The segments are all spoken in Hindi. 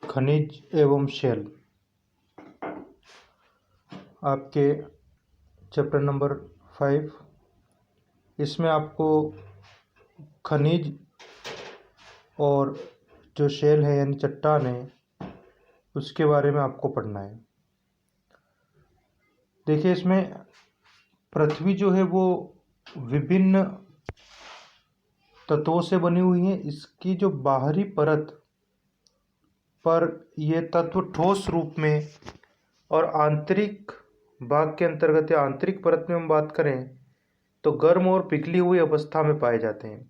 खनिज एवं शैल आपके चैप्टर नंबर 5। इसमें आपको खनिज और जो शैल है यानी चट्टान है उसके बारे में आपको पढ़ना है। देखिए, इसमें पृथ्वी जो है वो विभिन्न तत्वों से बनी हुई है। इसकी जो बाहरी परत पर ये तत्व ठोस रूप में और आंतरिक भाग के अंतर्गत या आंतरिक परत में हम बात करें तो गर्म और पिघली हुई अवस्था में पाए जाते हैं।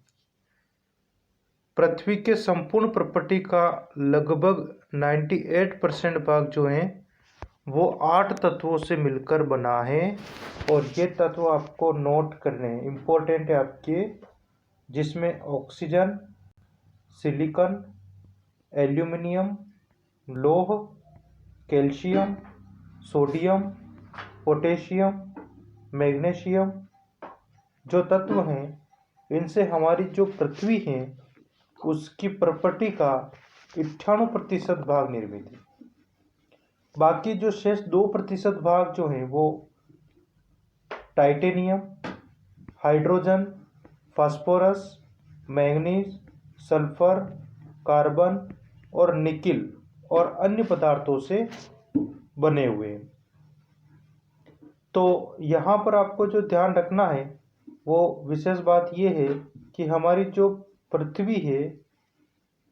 पृथ्वी के संपूर्ण प्रॉपर्टी का लगभग 98% भाग जो है वो 8 तत्वों से मिलकर बना है और ये तत्व आपको नोट करने हैं, इम्पोर्टेंट है आपके, जिसमें ऑक्सीजन, सिलिकॉन, एल्यूमिनियम, लौह, कैल्शियम, सोडियम, पोटेशियम, मैग्नीशियम जो तत्व हैं, इनसे हमारी जो पृथ्वी है उसकी प्रॉपर्टी का 98% भाग निर्मित है। बाकी जो शेष 2% भाग जो है वो titanium, hydrogen, phosphorus, manganese, sulphur, carbon और निकिल और अन्य पदार्थों से बने हुए हैं। तो यहाँ पर आपको जो ध्यान रखना है वो विशेष बात ये है कि हमारी जो पृथ्वी है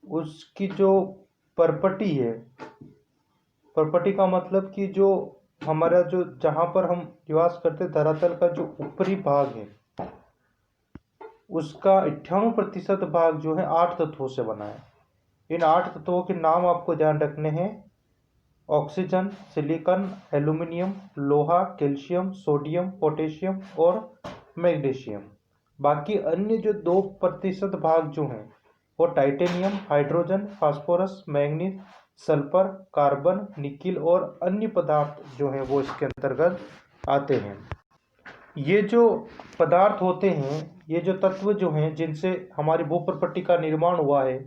उसकी जो प्रॉपर्टी है, प्रॉपर्टी का मतलब कि जो हमारा जो जहाँ पर हम निवास करते धरातल का जो ऊपरी भाग है उसका 98% भाग जो है 8 तत्वों से बना है। इन 8 तत्वों के नाम आपको ध्यान रखने हैं: ऑक्सीजन, सिलिकॉन, एल्यूमिनियम, लोहा, कैल्शियम, सोडियम, पोटेशियम और मैग्नीशियम। बाकी अन्य जो 2% भाग जो हैं वो titanium, hydrogen, phosphorus, manganese, sulphur, carbon, nickel और अन्य पदार्थ जो हैं वो इसके अंतर्गत आते हैं। ये जो पदार्थ होते हैं, ये जो तत्व जो हैं जिनसे हमारी भू प्रॉपर्टी का निर्माण हुआ है,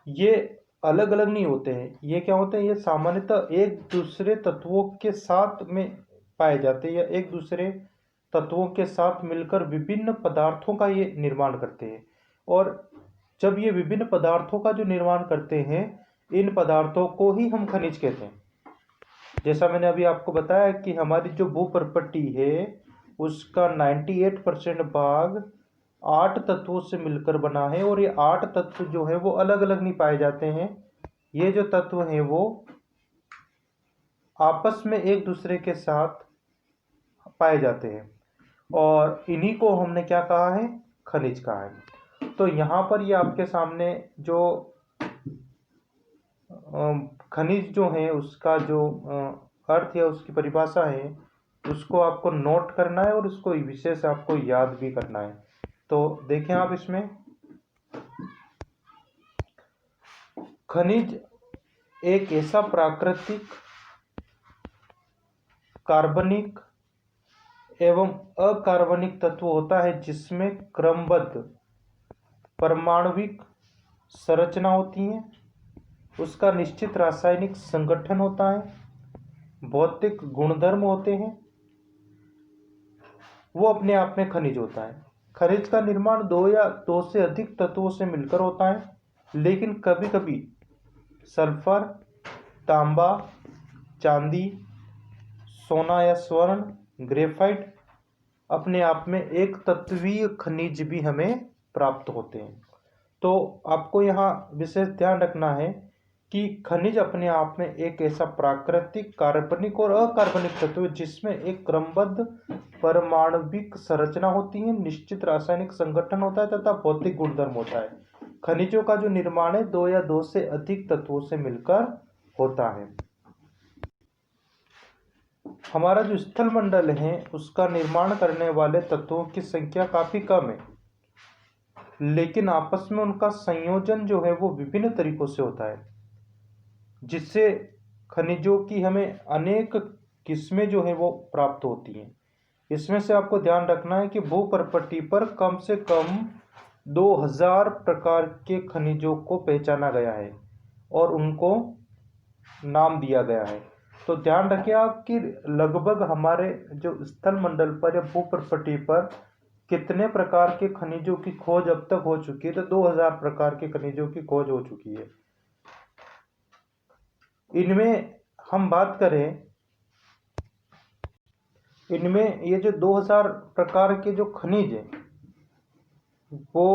ये अलग अलग नहीं होते हैं। ये क्या होते हैं, ये सामान्यतः एक दूसरे तत्वों के साथ में पाए जाते हैं या एक दूसरे तत्वों के साथ मिलकर विभिन्न पदार्थों का ये निर्माण करते हैं। और जब ये विभिन्न पदार्थों का जो निर्माण करते हैं, इन पदार्थों को ही हम खनिज कहते हैं। जैसा मैंने अभी आपको बताया कि हमारी जो भू प्रॉपर्टी है उसका 98% भाग 8 तत्वों से मिलकर बना है और ये 8 तत्व जो है वो अलग अलग नहीं पाए जाते हैं। ये जो तत्व हैं वो आपस में एक दूसरे के साथ पाए जाते हैं और इन्हीं को हमने क्या कहा है, खनिज कहा है। तो यहाँ पर ये आपके सामने जो खनिज जो है उसका जो अर्थ है, उसकी परिभाषा है, उसको आपको नोट करना है और उसको विशेष आपको याद भी करना है। तो देखें आप, इसमें खनिज एक ऐसा प्राकृतिक, कार्बनिक एवं अकार्बनिक तत्व होता है जिसमें क्रमबद्ध परमाणुविक संरचना होती है, उसका निश्चित रासायनिक संगठन होता है, भौतिक गुणधर्म होते हैं, वो अपने आप में खनिज होता है। खनिज का निर्माण 2 या 2 से अधिक तत्वों से मिलकर होता है, लेकिन कभी कभी सल्फर, तांबा, चांदी, सोना या स्वर्ण, ग्रेफाइट अपने आप में एक तत्वीय खनिज भी हमें प्राप्त होते हैं। तो आपको यहाँ विशेष ध्यान रखना है कि खनिज अपने आप में एक ऐसा प्राकृतिक, कार्बनिक और अकार्बनिक तत्व जिसमें एक क्रमबद्ध परमाणविक संरचना होती है, निश्चित रासायनिक संगठन होता है तथा भौतिक गुणधर्म होता है। खनिजों का जो निर्माण है 2 या 2 से अधिक तत्वों से मिलकर होता है। हमारा जो स्थल मंडल है उसका निर्माण करने वाले तत्वों की संख्या काफी कम है, लेकिन आपस में उनका संयोजन जो है वो विभिन्न तरीकों से होता है, जिससे खनिजों की हमें अनेक किस्में जो है वो प्राप्त होती हैं। इसमें से आपको ध्यान रखना है कि भू प्रॉपर्टी पर कम से कम 2000 प्रकार के खनिजों को पहचाना गया है और उनको नाम दिया गया है। तो ध्यान रखिए आप कि लगभग हमारे जो स्थल मंडल पर या भूप्रपटि पर कितने प्रकार के खनिजों की खोज अब तक हो चुकी है, तो 2000 प्रकार के खनिजों की खोज हो चुकी है। इनमें हम बात करें, इनमें ये जो 2000 प्रकार के जो खनिज हैं वो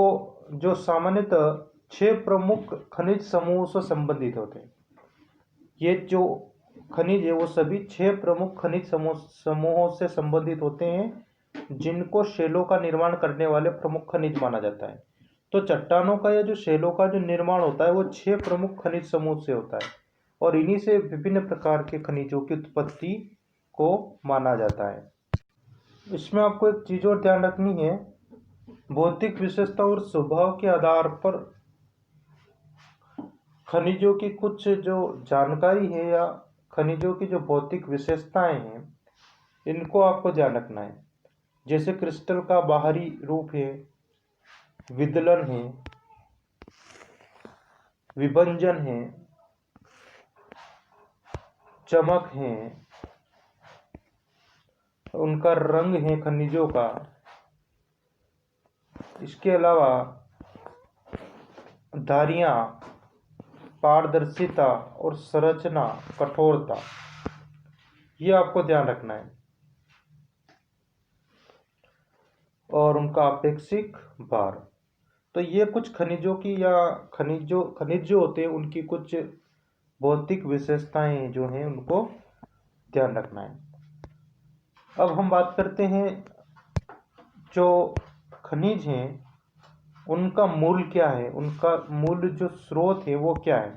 जो सामान्यतः 6 प्रमुख खनिज समूहों से संबंधित होते हैं। ये जो खनिज है वो सभी 6 प्रमुख खनिज समूहों से संबंधित होते हैं, जिनको शैलों का निर्माण करने वाले प्रमुख खनिज माना जाता है। तो चट्टानों का या जो शैलों का जो निर्माण होता है वो 6 प्रमुख खनिज समूह से होता है, और इन्हीं से विभिन्न प्रकार के खनिजों की उत्पत्ति को माना जाता है। इसमें आपको एक चीज और ध्यान रखनी है, भौतिक विशेषता और स्वभाव के आधार पर खनिजों की कुछ जो जानकारी है या खनिजों की जो भौतिक विशेषताएं हैं इनको आपको ध्यान रखना है। जैसे क्रिस्टल का बाहरी रूप है, विदलन है, विभंजन है, चमक है, उनका रंग है खनिजों का। इसके अलावा धारियां, पारदर्शिता और संरचना, कठोरता, ये आपको ध्यान रखना है। और उनका अपेक्षिक भार। तो ये कुछ खनिजों की या खनिज जो होते हैं उनकी कुछ भौतिक विशेषताएं जो हैं उनको ध्यान रखना है। अब हम बात करते हैं जो खनिज हैं उनका मूल क्या है, उनका मूल जो स्रोत है वो क्या है।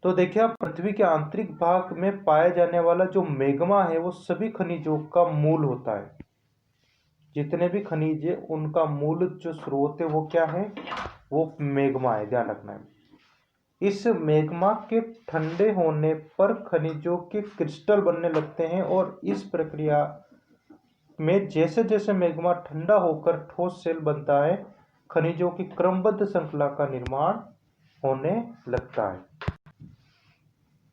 तो देखिए आप, पृथ्वी के आंतरिक भाग में पाया जाने वाला जो मैग्मा है वो सभी खनिजों का मूल होता है। जितने भी खनिज है उनका मूल जो स्रोत है वो क्या है, वो मैग्मा है, ध्यान रखना है। इस मैग्मा के ठंडे होने पर खनिजों के क्रिस्टल बनने लगते हैं, और इस प्रक्रिया में जैसे जैसे मैग्मा ठंडा होकर ठोस सेल बनता है, खनिजों की क्रमबद्ध श्रृंखला का निर्माण होने लगता है।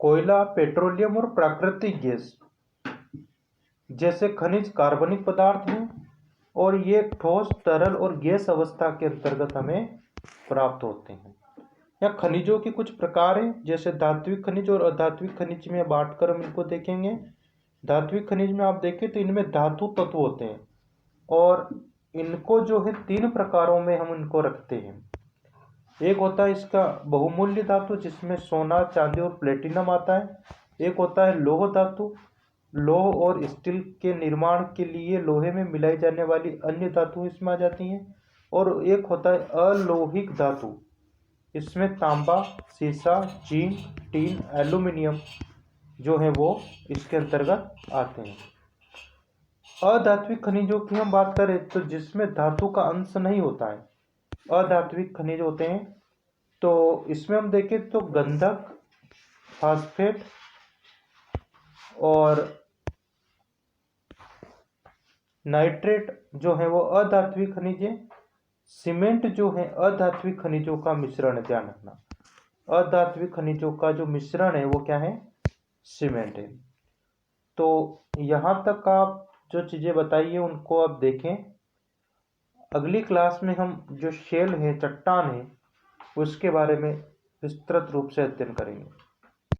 कोयला, पेट्रोलियम और प्राकृतिक गैस जैसे खनिज कार्बनिक पदार्थ हैं, और ये ठोस, तरल और गैस अवस्था के अंतर्गत हमें प्राप्त होते हैं। या खनिजों के कुछ प्रकार हैं, जैसे धात्विक खनिज और अधात्विक खनिज में बांटकर हम इनको देखेंगे। धात्विक खनिज में आप देखें तो इनमें धातु तत्व होते हैं, और इनको जो है 3 प्रकारों में हम इनको रखते हैं। एक होता है इसका बहुमूल्य धातु, जिसमें सोना, चांदी और प्लेटिनम आता है। एक होता है लौह धातु, लौह और स्टील के निर्माण के लिए लोहे में मिलाई जाने वाली अन्य धातु इसमें आ जाती हैं। और एक होता है अलौहिक धातु, इसमें तांबा, सीसा, जिंक, टीन, एल्यूमिनियम जो है वो इसके अंतर्गत आते हैं। अधात्विक खनिजों की हम बात करें तो जिसमें धातु का अंश नहीं होता है, अधात्विक खनिज होते हैं। तो इसमें हम देखें तो गंधक, फास्फेट और नाइट्रेट जो है वो अधात्विक खनिज है। सीमेंट जो है अधात्विक खनिजों का मिश्रण है, ध्यान रखना। अधात्विक खनिजों का जो मिश्रण है वो क्या है, सीमेंट है। तो यहाँ तक आप जो चीज़ें बताइए उनको आप देखें। अगली क्लास में हम जो शेल है, चट्टान है, उसके बारे में विस्तृत रूप से अध्ययन करेंगे।